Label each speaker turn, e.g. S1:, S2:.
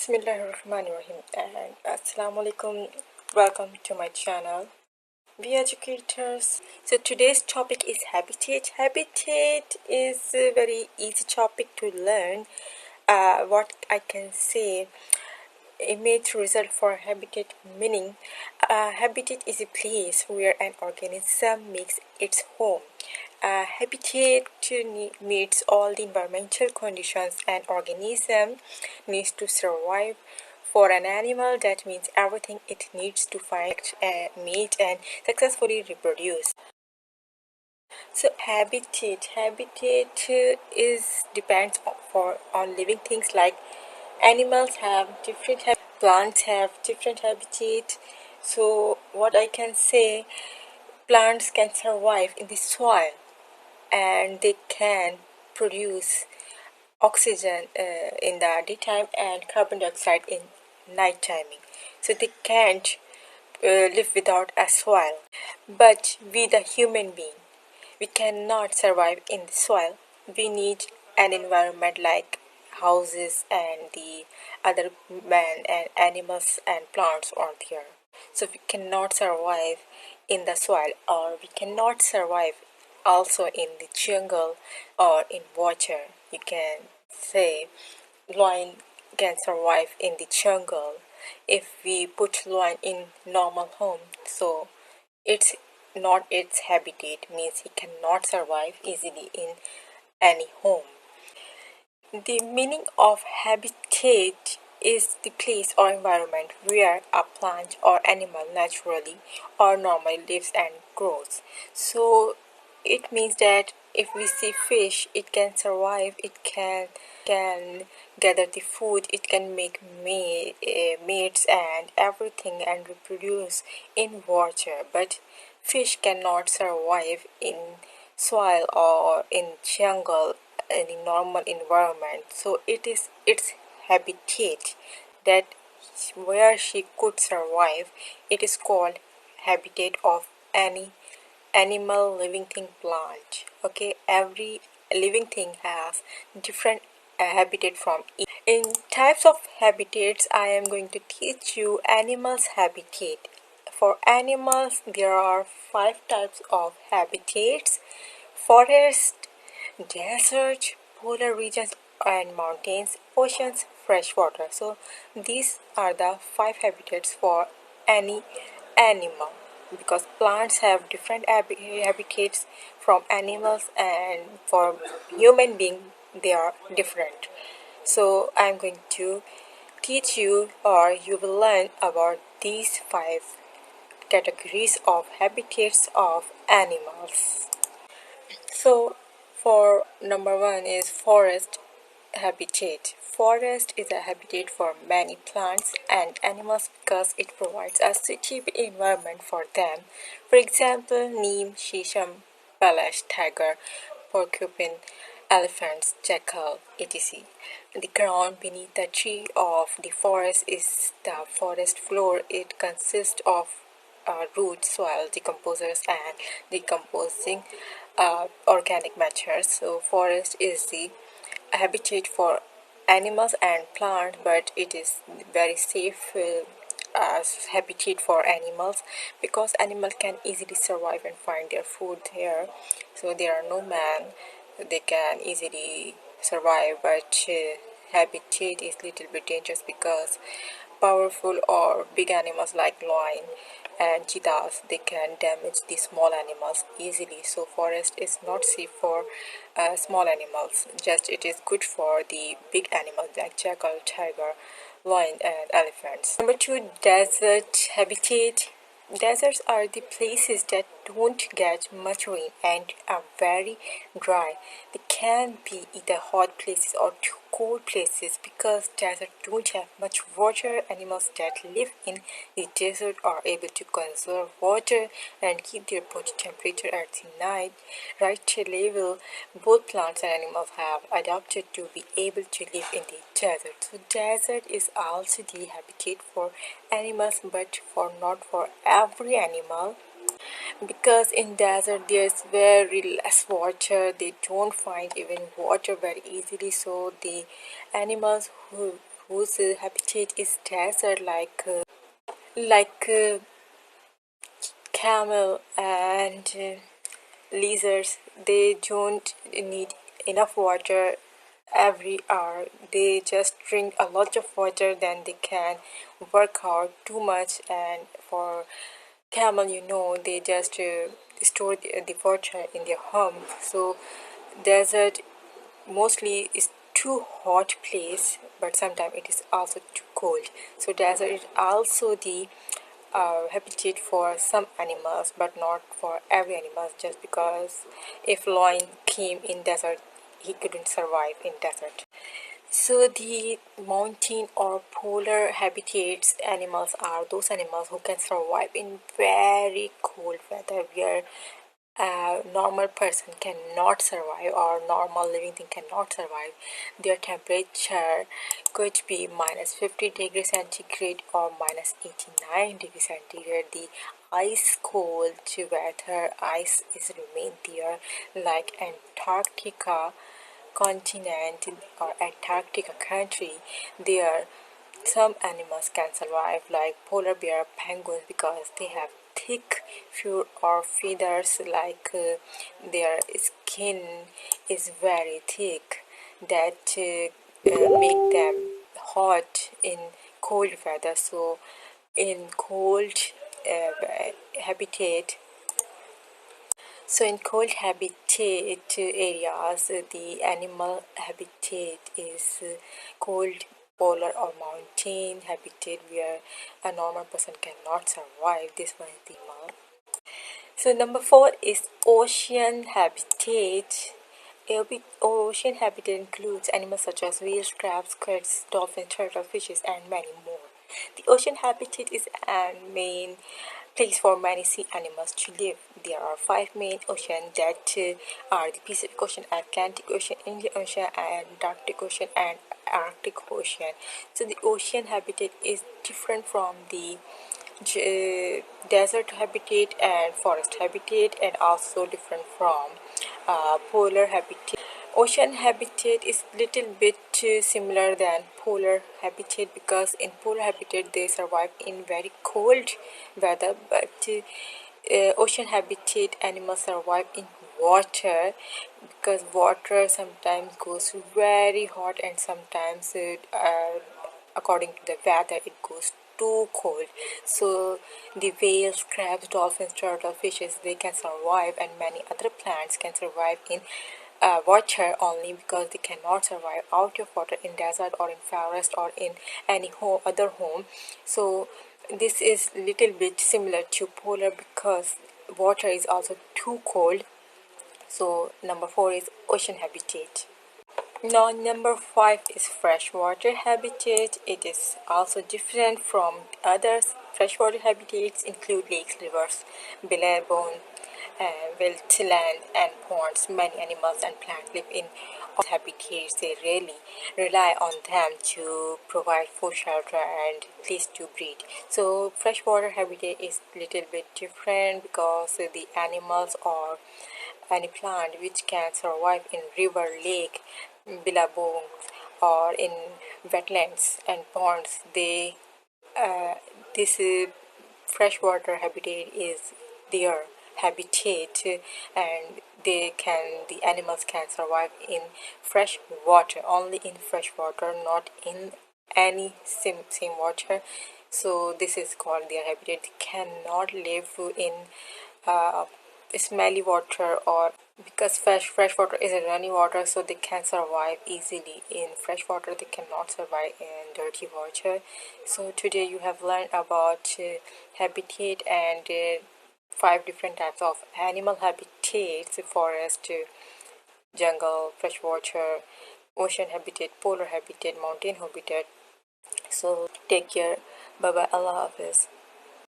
S1: Bismillahirrahmanirrahim and Assalamu alaikum. Welcome to my channel. We educators. So today's topic is habitat. Habitat is a very easy topic to learn. What I can say, image result for habitat meaning. Habitat is a place where an organism makes its home. Habitat meets all the environmental conditions an organism needs to survive. For an animal, that means everything it needs to find, mate, and successfully reproduce. So habitat is depends on living things like animals have different plants have different habitat. So what I can say, plants can survive in the soil and they can produce oxygen in the daytime and carbon dioxide in night timing. So they can't live without a soil. But we, the human being, we cannot survive in the soil. We need an environment like houses and the other man and animals and plants on there. So we cannot survive in the soil, or we cannot survive also in the jungle or in water. You can say lion can survive in the jungle if we put lion in normal home. So it's not its habitat, means he cannot survive easily in any home. The meaning of habitat is the place or environment where a plant or animal naturally or normally lives and grows. So it means that if we see fish, it can survive, it can gather the food, it can make mates and everything and reproduce in water. But fish cannot survive in soil or in jungle in a normal environment. So it is its habitat, that where she could survive. It is called habitat of any animal, living thing, plant. Okay, every living thing has different habitat from each. In types of habitats, I am going to teach you animals habitat. For animals, there are 5 types of habitats: forest, desert, polar regions and mountains, oceans, freshwater. So these are the 5 habitats for any animal, because plants have different habitats from animals, and for human being they are different. So I'm going to teach you, or you will learn about these 5 categories of habitats of animals. So for number 1 is forest habitat. Forest is a habitat for many plants and animals because it provides a suitable environment for them. For example, neem, shisham, palash, tiger, porcupine, elephants, jackal, etc. The ground beneath the tree of the forest is the forest floor. It consists of root, soil, decomposers, and decomposing organic matter. So forest is the habitat for animals and plant, but it is very safe as habitat for animals, because animals can easily survive and find their food there. So there are no man, they can easily survive, but habitat is little bit dangerous because powerful or big animals like lion and cheetahs, they can damage the small animals easily. So forest is not safe for small animals, just it is good for the big animals like jackal, tiger, lion and elephants. Number 2, desert habitat. Deserts are the places that don't get much rain and are very dry. They can be either hot places or cold places, because deserts don't have much water. Animals that live in the desert are able to conserve water and keep their body temperature at the right level. Both plants and animals have adapted to be able to live in the desert. So desert is also the habitat for animals, but not for every animal, because in desert there's very less water. They don't find even water very easily, so the animals whose habitat is desert, like camel and lizards. They don't need enough water every hour. They just drink a lot of water, then they can work out too much. And for camel, they just store the water in their home. So desert mostly is too hot place, but sometimes it is also too cold. So desert is also the habitat for some animals, but not for every animal. Just because if lion came in desert, he couldn't survive in desert. So the mountain or polar habitats animals are those animals who can survive in very cold weather, where a normal person cannot survive or normal living thing cannot survive. Their temperature could be minus 50 degrees centigrade or minus 89 degrees centigrade. The ice cold weather, ice is remain there, like Antarctica continent or Antarctica country. There some animals can survive, like polar bear, penguins, because they have thick fur or feathers, like their skin is very thick, that make them hot in cold weather. So in cold habitat, in cold habitat areas, the animal habitat is cold polar or mountain habitat, where a normal person cannot survive. This one is the mount. So number 4 is ocean habitat. Ocean habitat includes animals such as whales, crabs, squids, dolphins, turtles, fishes, and many more. The ocean habitat is a main place for many sea animals to live. There are 5 main oceans that are the Pacific Ocean, Atlantic Ocean, Indian Ocean, Antarctic Ocean, and Arctic Ocean. So the ocean habitat is different from the desert habitat and forest habitat, and also different from polar habitat. Ocean habitat is little bit similar than polar habitat, because in polar habitat they survive in very cold weather, but ocean habitat animals survive in water, because water sometimes goes very hot, and sometimes according to the weather it goes too cold. So the whales, crabs, dolphins, turtle, fishes, they can survive, and many other plants can survive in water only, because they cannot survive out of water in desert or in forest or in any other home. So this is little bit similar to polar, because water is also too cold. So number 4 is ocean habitat. Now number 5 is freshwater habitat. It is also different from others. Freshwater habitats include lakes, rivers, billabong, wetland, and ponds. Many animals and plants live in habitats. They really rely on them to provide food, shelter, and place to breed. So freshwater habitat is little bit different, because the animals or any plant which can survive in river, lake, billabong, or in wetlands and ponds, they this freshwater habitat is their habitat, and the animals can survive in fresh water, only in fresh water, not in any same water. So this is called their habitat. They cannot live in uh, smelly water, or because fresh water is a running water, so they can survive easily in fresh water. They cannot survive in dirty water. So today you have learned about habitat and 5 different types of animal habitats: forest, jungle, freshwater, ocean habitat, polar habitat, mountain habitat. So take care. Bye bye. Allah Hafiz.